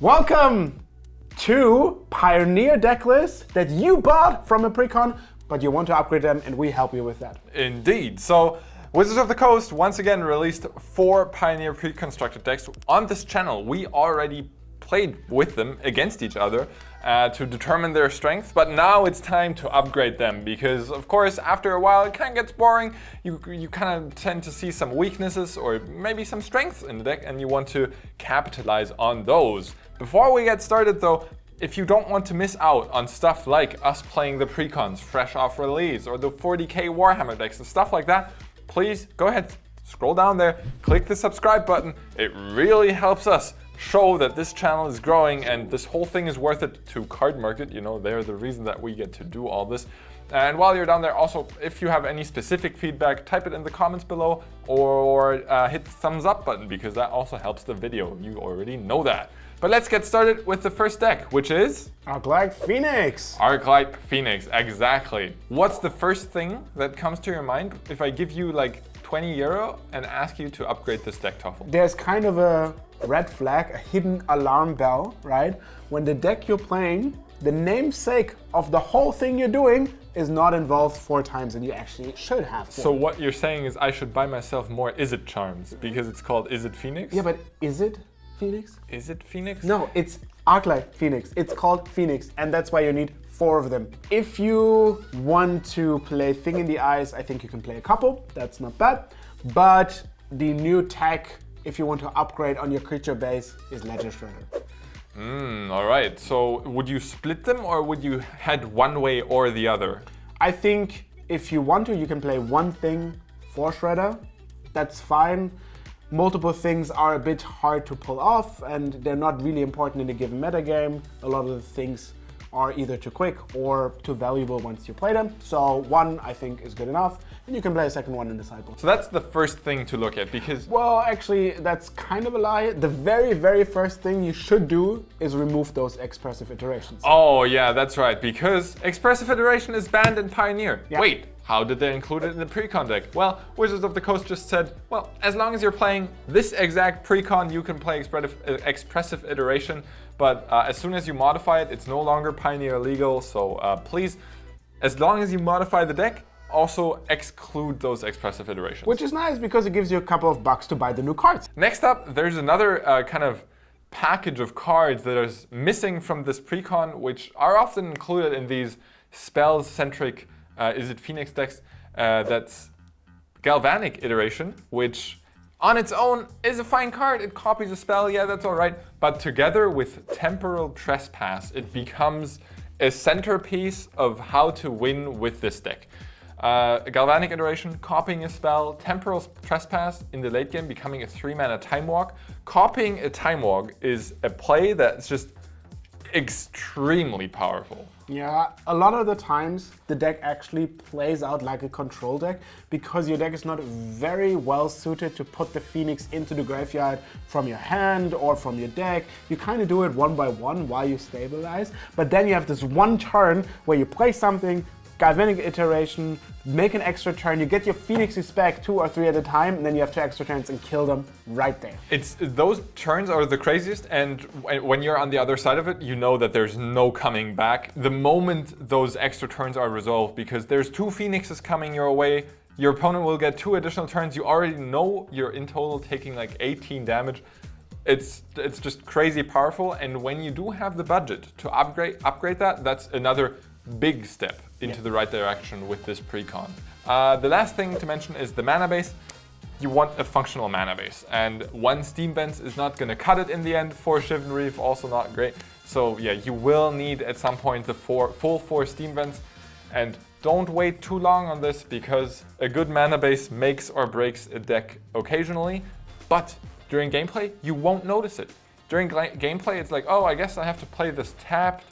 Welcome to Pioneer deck lists that you bought from a precon, but you want to upgrade them, and we help you with that. Indeed. So Wizards of the Coast once again released 4 Pioneer pre-constructed decks. On this channel, we already played with them against each other to determine their strengths, but now it's time to upgrade them because, of course, after a while it kind of gets boring. You kind of tend to see some weaknesses or maybe some strengths in the deck, and you want to capitalize on those. Before we get started though, if you don't want to miss out on stuff like us playing the precons fresh off release or the 40k Warhammer decks and stuff like that, please go ahead, scroll down there, click the subscribe button. It really helps us show that this channel is growing and this whole thing is worth it to Cardmarket. You know, they're the reason that we get to do all this. And while you're down there, also, if you have any specific feedback, type it in the comments below or hit the thumbs up button because that also helps the video. You already know that. But let's get started with the first deck, which is Arclight Phoenix. Arclight Phoenix, exactly. What's the first thing that comes to your mind if I give you like 20 euro and ask you to upgrade this deck, Toffel? There's kind of a red flag, a hidden alarm bell, right? When the deck you're playing, the namesake of the whole thing you're doing is not involved 4 times, and you actually should have 4. So what you're saying is I should buy myself more Is It charms because it's called Is It Phoenix? Yeah, but is it Phoenix? Is it Phoenix? No, it's Arclight Phoenix. It's called Phoenix, and that's why you need 4 of them. If you want to play Thing in the Eyes, I think you can play a couple. That's not bad. But the new tech, if you want to upgrade on your creature base, is Ledger Shredder. All right. So would you split them or would you head one way or the other? I think if you want to, you can play one thing for Shredder. That's fine. Multiple things are a bit hard to pull off and they're not really important in a given metagame. A lot of the things are either too quick or too valuable once you play them. So one, I think, is good enough. And you can play a second one in the sideboard. So that's the first thing to look at because... Well, actually, that's kind of a lie. The very, very first thing you should do is remove those expressive iterations. Oh, yeah, that's right. Because expressive iteration is banned in Pioneer. Yeah. Wait, how did they include it in the precon deck? Well, Wizards of the Coast just said, well, as long as you're playing this exact precon, you can play expressive iteration. But as soon as you modify it, it's no longer Pioneer legal. So please, as long as you modify the deck, also exclude those expressive iterations. Which is nice because it gives you a couple of bucks to buy the new cards. Next up, there's another kind of package of cards that is missing from this precon, which are often included in these spell-centric Is It Phoenix decks. That's Galvanic Iteration, which on its own is a fine card. It copies a spell, yeah, that's all right. But together with Temporal Trespass, it becomes a centerpiece of how to win with this deck. Galvanic Iteration, copying a spell, Temporal Trespass in the late game, becoming a 3-mana Time Walk. Copying a Time Walk is a play that's just extremely powerful. Yeah, a lot of the times the deck actually plays out like a control deck because your deck is not very well suited to put the Phoenix into the graveyard from your hand or from your deck. You kind of do it one by one while you stabilize, but then you have this one turn where you play something, Galvanic Iteration, make an extra turn, you get your Phoenixes back 2 or 3 at a time, and then you have 2 extra turns and kill them right there. Those turns are the craziest, and when you're on the other side of it, you know that there's no coming back the moment those extra turns are resolved, because there's 2 Phoenixes coming your way, your opponent will get 2 additional turns, you already know you're in total taking like 18 damage. It's just crazy powerful, and when you do have the budget to upgrade that, that's another big step into the right direction with this precon. The last thing to mention is the mana base. You want a functional mana base, and 1 Steam Vents is not going to cut it in the end. 4 Shivan Reef also not great. So yeah, you will need at some point the full 4 Steam Vents, and don't wait too long on this because a good mana base makes or breaks a deck occasionally, but during gameplay you won't notice it. During gameplay it's like, oh, I guess I have to play this tapped.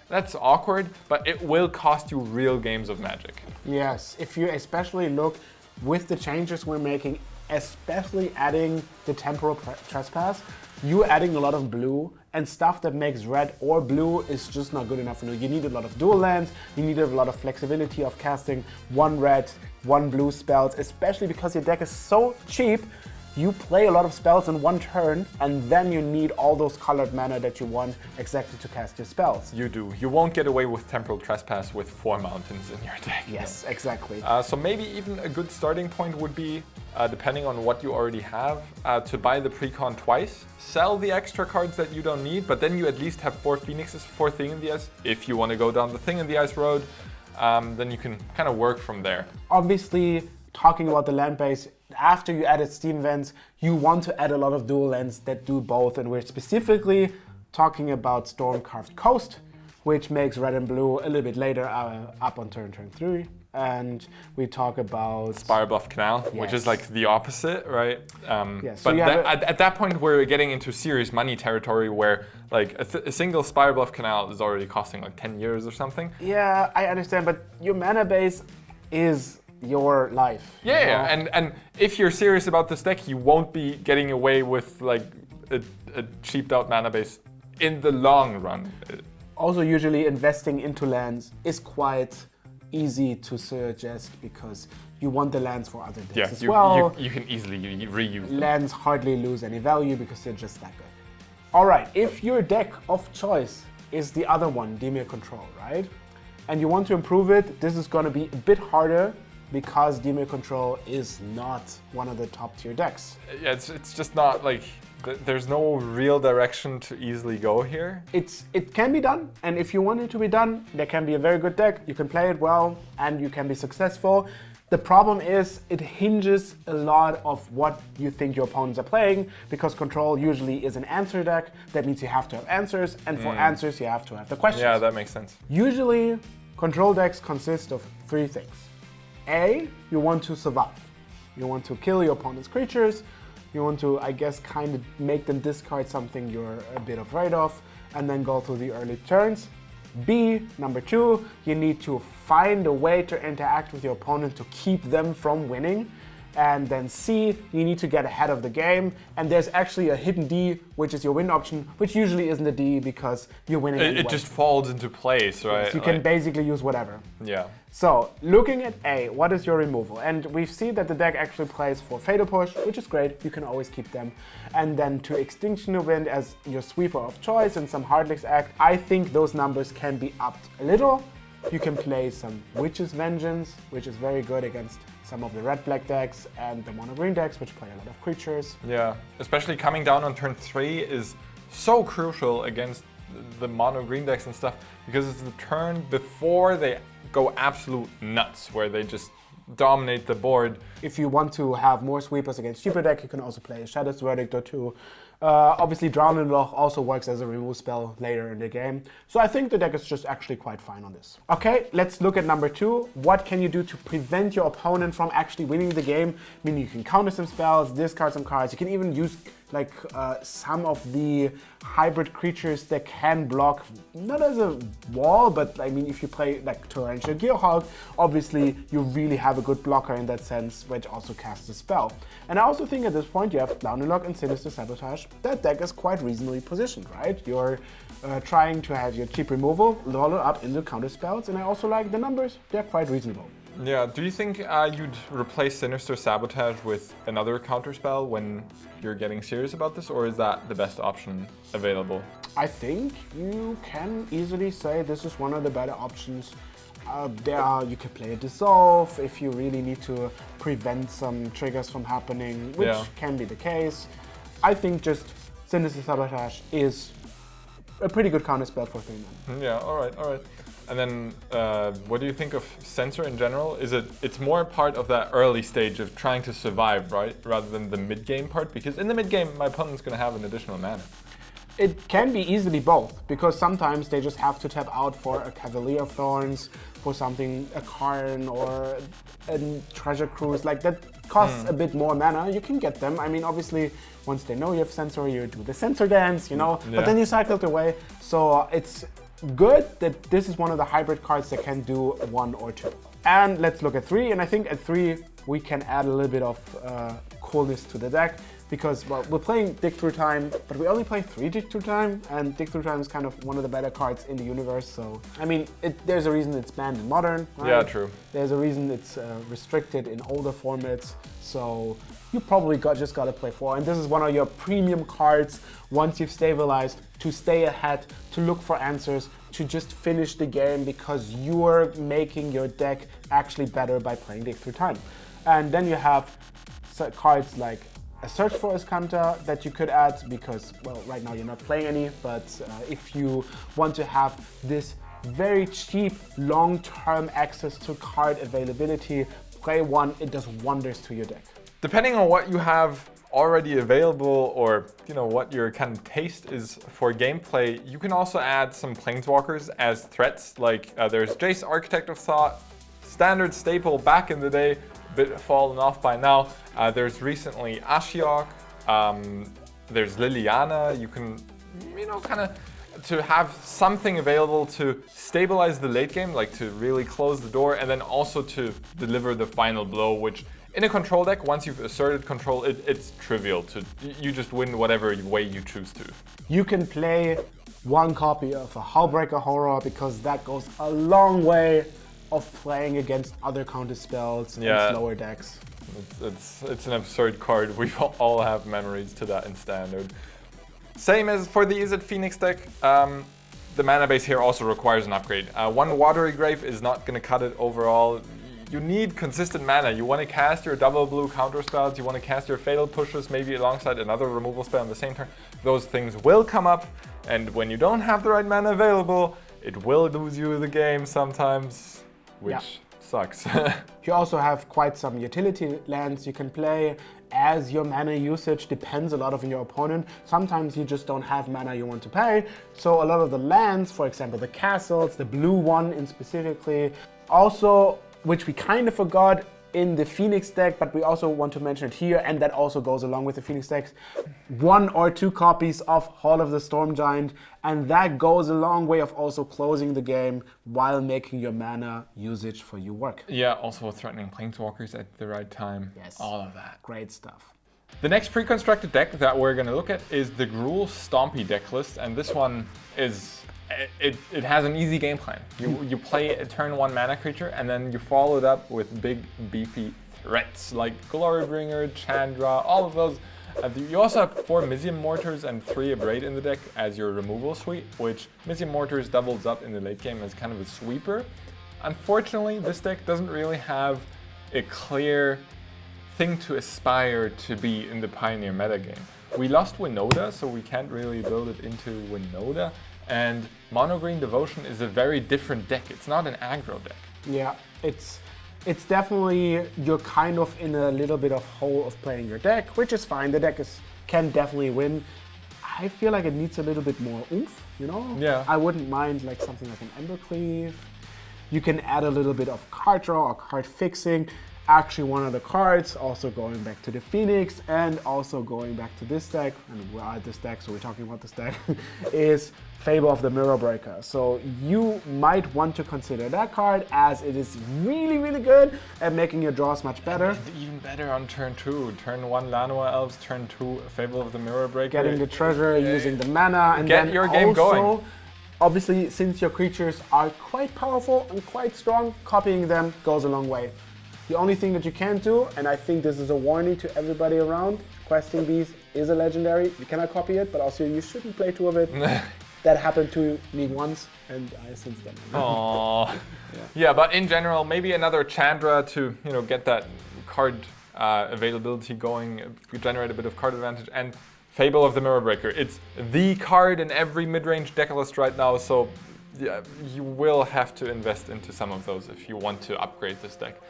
That's awkward, but it will cost you real games of Magic. Yes, if you especially look with the changes we're making, especially adding the Temporal Trespass, you adding a lot of blue and stuff that makes red or blue is just not good enough. You need a lot of dual lands, you need a lot of flexibility of casting 1 red, 1 blue spells, especially because your deck is so cheap. you play a lot of spells in one turn, and then you need all those colored mana that you want exactly to cast your spells. You do. You won't get away with Temporal Trespass with 4 mountains in your deck. Yes, exactly. So maybe even a good starting point would be, depending on what you already have, to buy the precon twice, sell the extra cards that you don't need, but then you at least have 4 Phoenixes, 4 Thing in the Ice. If you want to go down the Thing in the Ice road, then you can kind of work from there. Obviously, talking about the land base, after you added Steam Vents, you want to add a lot of dual lands that do both, and we're specifically talking about Storm-Carved Coast, which makes red and blue a little bit later, up on turn 3. And we talk about Spirebluff Canal, which is like the opposite, right? Yes, so but at that point, we're getting into serious money territory where like a single Spirebluff Canal is already costing like 10 years or something. Yeah, I understand, but your mana base is your life. Yeah, and if you're serious about this deck, you won't be getting away with like a cheaped out mana base in the long run. Also, usually investing into lands is quite easy to suggest because you want the lands for other decks as well. You can easily reuse them. Lands hardly lose any value because they're just that good. All right, if your deck of choice is the other one, Dimir Control, right? And you want to improve it, this is going to be a bit harder because Dimir Control is not one of the top tier decks. Yeah, it's just not like, there's no real direction to easily go here. It can be done, and if you want it to be done, there can be a very good deck, you can play it well, and you can be successful. The problem is it hinges a lot of what you think your opponents are playing, because Control usually is an answer deck. That means you have to have answers, and for answers you have to have the questions. Yeah, that makes sense. Usually, Control decks consist of 3 things. A, you want to survive. You want to kill your opponent's creatures. You want to, I guess, kind of make them discard something you're a bit afraid of, and then go through the early turns. B, number 2, you need to find a way to interact with your opponent to keep them from winning. And then C, you need to get ahead of the game. And there's actually a hidden D, which is your win option, which usually isn't a D because you're winning anyway. It just falls into place, right? So you can basically use whatever. Yeah. So, looking at A, what is your removal? And we've seen that the deck actually plays for Fatal Push, which is great, you can always keep them. And then to Extinction Event as your sweeper of choice and some Hardlick's Act. I think those numbers can be upped a little. You can play some Witch's Vengeance, which is very good against some of the red-black decks and the mono-green decks, which play a lot of creatures. Yeah, especially coming down on turn 3 is so crucial against the mono-green decks and stuff, because it's the turn before they go absolute nuts, where they just dominate the board. If you want to have more sweepers against cheaper deck, you can also play a Shadow's Verdict or 2. Obviously, Drowning Loch also works as a remove spell later in the game. So I think the deck is just actually quite fine on this. Okay, let's look at number 2. What can you do to prevent your opponent from actually winning the game? I mean, you can counter some spells, discard some cards. You can even use like some of the hybrid creatures that can block, not as a wall, but I mean, if you play like Torrential Gearhulk, obviously you really have a good blocker in that sense, which also casts a spell. And I also think at this point you have Drowning Loch and Sinister Sabotage. That deck is quite reasonably positioned, right? You're trying to have your cheap removal roll it up into counter spells, and I also like the numbers, they're quite reasonable. Yeah, do you think you'd replace Sinister Sabotage with another counterspell when you're getting serious about this, or is that the best option available? I think you can easily say this is one of the better options. You can play a Dissolve if you really need to prevent some triggers from happening, which can be the case. I think just Sinister Sabotage is a pretty good counterspell for 3 mana. Yeah, alright. And then, what do you think of Censor in general? It's more part of that early stage of trying to survive, right? Rather than the mid-game part? Because in the mid-game, my opponent's going to have an additional mana. It can be easily both, because sometimes they just have to tap out for a Cavalier of Thorns, for something, a Karn or a Treasure Cruise, like that costs a bit more mana. You can get them. I mean, obviously, once they know you have Censor, you do the Censor dance, you know, but then you cycle it away. So it's good that this is one of the hybrid cards that can do 1 or 2. And let's look at 3, and I think at 3 we can add a little bit of coolness to the deck. because, well, we're playing Dig Through Time, but we only play 3 Dig Through Time, and Dig Through Time is kind of one of the better cards in the universe. So, I mean, there's a reason it's banned in Modern, right? Yeah, true. There's a reason it's restricted in older formats. So you probably just got to play 4. And this is one of your premium cards once you've stabilized to stay ahead, to look for answers, to just finish the game because you're making your deck actually better by playing Dig Through Time. And then you have cards like a Search for Escanta that you could add because, well, right now you're not playing any, but if you want to have this very cheap long-term access to card availability, play 1, it does wonders to your deck. Depending on what you have already available or what your kind of taste is for gameplay, you can also add some planeswalkers as threats. Like there's Jace, Architect of Thought, standard staple back in the day, a bit fallen off by now. There's recently Ashiok, there's Liliana. You can, kind of to have something available to stabilize the late game, like to really close the door, and then also to deliver the final blow, which in a control deck, once you've asserted control, it's trivial. You just win whatever way you choose to. You can play 1 copy of a Hullbreaker Horror because that goes a long way of playing against other counter spells and slower decks. It's an absurd card. We all have memories to that in Standard. Same as for the Izzet Phoenix deck. The mana base here also requires an upgrade. 1 Watery Grave is not going to cut it overall. You need consistent mana. You want to cast your double blue counter spells, you want to cast your Fatal Pushes maybe alongside another removal spell on the same turn. Those things will come up, and when you don't have the right mana available, it will lose you the game sometimes, which sucks. You also have quite some utility lands you can play as your mana usage depends a lot on your opponent. Sometimes you just don't have mana you want to pay, so a lot of the lands, for example the castles, the blue one in specifically, also which we kind of forgot in the Phoenix deck, but we also want to mention it here, and that also goes along with the Phoenix decks. 1 or 2 copies of Hall of the Storm Giant, and that goes a long way of also closing the game while making your mana usage for you work. Yeah, also threatening planeswalkers at the right time. Yes. All of that. Great stuff. The next pre-constructed deck that we're going to look at is the Gruul Stompy deck list, and this one is... It has an easy game plan. You play a turn 1 mana creature and then you follow it up with big beefy threats like Glorybringer, Chandra, all of those. You also have 4 Mizzium Mortars and 3 Abrade in the deck as your removal suite, which Mizzium Mortars doubles up in the late game as kind of a sweeper. Unfortunately, this deck doesn't really have a clear thing to aspire to be in the Pioneer metagame. We lost Winota, so we can't really build it into Winota. And Mono Green Devotion is a very different deck. It's not an aggro deck. Yeah, it's definitely, you're kind of in a little bit of hole of playing your deck, which is fine. The deck can definitely win. I feel like it needs a little bit more oomph, Yeah. I wouldn't mind like something like an Embercleave. You can add a little bit of card draw or card fixing. Actually, one of the cards, also going back to the Phoenix and also going back to this deck, and we're at this deck, so we're talking about this deck, is Fable of the Mirror Breaker. So you might want to consider that card as it is really, really good at making your draws much better. And even better on turn 2. Turn 1 Llanowar Elves, turn 2 Fable of the Mirror Breaker. Getting the treasure, using the mana, and get then your game going. Obviously, since your creatures are quite powerful and quite strong, copying them goes a long way. The only thing that you can't do, and I think this is a warning to everybody around, Questing Beast is a legendary. You cannot copy it, but also you shouldn't play 2 of it. That happened to me once, and I since then. Aww. Yeah, but in general, maybe another Chandra to get that card availability going, generate a bit of card advantage, and Fable of the Mirror Breaker. It's the card in every mid-range deck list right now, so yeah, you will have to invest into some of those if you want to upgrade this deck.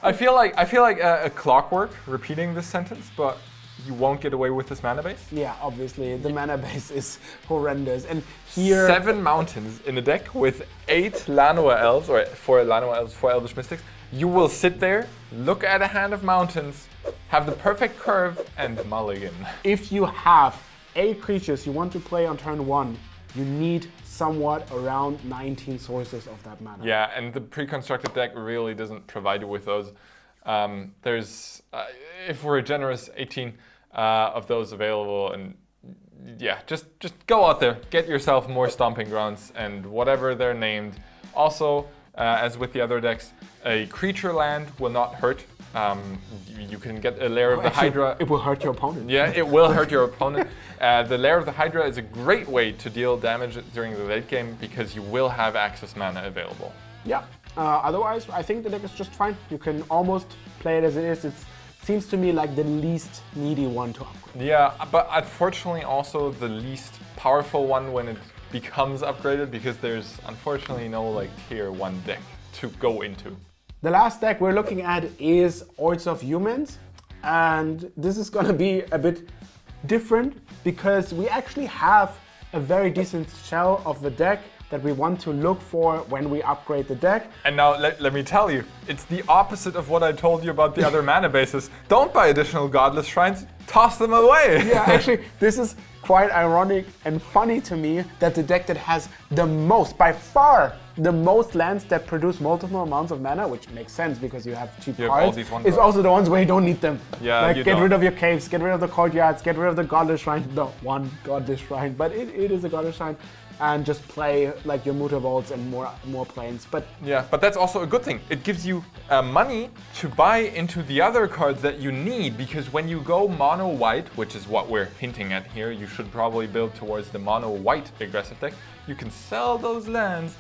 I feel like a clockwork repeating this sentence, but you won't get away with this mana base. Yeah, obviously the mana base is horrendous, and here 7 mountains in a deck with 8 Llanowar Elves, or 4 Llanowar Elves, 4 Elvish Mystics. You will sit there, look at a hand of mountains, have the perfect curve, and mulligan. If you have 8 creatures you want to play on turn 1, you need somewhat around 19 sources of that mana. Yeah, and the pre-constructed deck really doesn't provide you with those. There's, if we're generous, 18. of those available. And yeah, just go out there, get yourself more Stomping Grounds and whatever they're named. Also, as with the other decks, a creature land will not hurt. You can get a Lair of the Hydra. It will hurt your opponent. Yeah, it will hurt your opponent. The Lair of the Hydra is a great way to deal damage during the late game because you will have access mana available. Yeah. Otherwise, I think the deck is just fine. You can almost play it as it is. It seems to me like the least needy one to upgrade. Yeah, but unfortunately also the least powerful one when it becomes upgraded because there's unfortunately no like tier 1 deck to go into. The last deck we're looking at is Ords of Humans, and this is gonna be a bit different because we actually have a very decent shell of the deck that we want to look for when we upgrade the deck. And now let me tell you, it's the opposite of what I told you about the other mana bases. Don't buy additional Godless Shrines, toss them away. Yeah, actually, this is quite ironic and funny to me that the deck that has the most, by far, the most lands that produce multiple amounts of mana, which makes sense because you have cheap cards, is also the ones where you don't need them. Yeah, like get rid of your caves, get rid of the courtyards, get rid of the Godless Shrine, the one Godless Shrine, but it is a Godless Shrine. And just play like your Muta Vaults and more planes. But yeah, but that's also a good thing. It gives you money to buy into the other cards that you need, because when you go mono white, which is what we're hinting at here, you should probably build towards the mono white aggressive deck. You can sell those lands,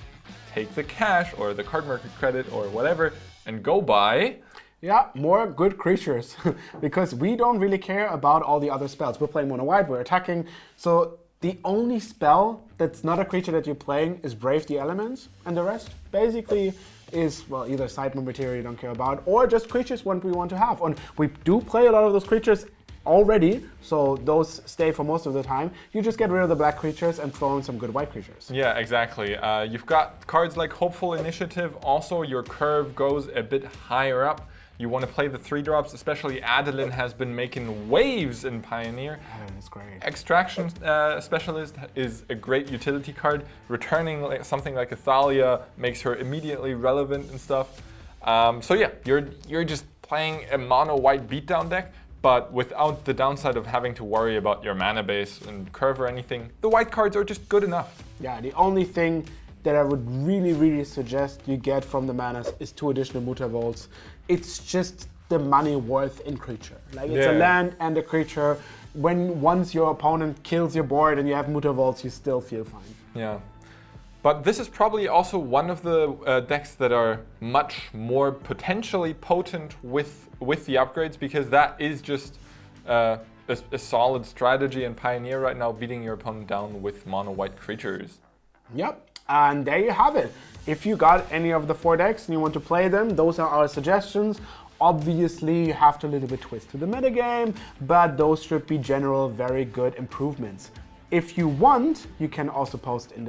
take the cash or the Cardmarket credit or whatever, and go buy. Yeah, more good creatures, because we don't really care about all the other spells. We're playing mono white, we're attacking, so the only spell that's not a creature that you're playing is Brave the Elements, and the rest basically is, well, either sideboard material you don't care about, or just creatures what we want to have. And we do play a lot of those creatures already, so those stay for most of the time. You just get rid of the black creatures and throw in some good white creatures. Yeah, exactly. You've got cards like Hopeful Initiative. Also, your curve goes a bit higher up. You want to play the 3-drops, especially Adeline has been making waves in Pioneer. Adeline is great. Extraction Specialist is a great utility card. Returning something like Athalia makes her immediately relevant and stuff. So yeah, you're just playing a mono white beatdown deck, but without the downside of having to worry about your mana base and curve or anything. The white cards are just good enough. Yeah, the only thing that I would really suggest you get from the manas is 2 additional Muta Vaults. It's just the money worth in creature. Like it's a land and a creature. Once your opponent kills your board and you have Muta Vaults, you still feel fine. Yeah. But this is probably also one of the decks that are much more potentially potent with the upgrades, because that is just a solid strategy in Pioneer right now, beating your opponent down with mono white creatures. Yep. And there you have it. If you got any of the 4 decks and you want to play them, those are our suggestions. Obviously, you have to a little bit twist to the metagame, but those should be general very good improvements. If you want, you can also post in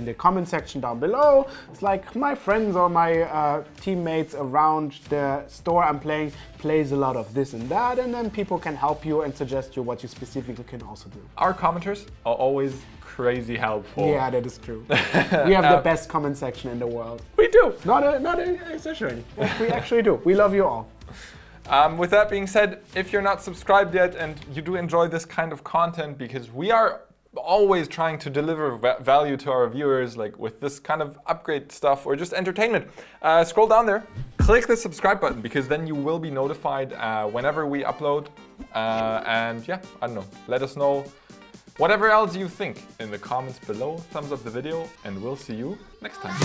the comment section down below. It's like my friends or my teammates around the store I'm playing plays a lot of this and that, and then people can help you and suggest you what you specifically can also do. Our commenters are always crazy helpful. Yeah, that is true. We have the best comment section in the world. We do. Not exaggerating. We actually do. We love you all. With that being said, if you're not subscribed yet and you do enjoy this kind of content, because we are always trying to deliver value to our viewers, like with this kind of upgrade stuff or just entertainment, scroll down there, click the subscribe button, because then you will be notified whenever we upload. And yeah, I don't know, let us know whatever else you think in the comments below. Thumbs up the video, and we'll see you next time.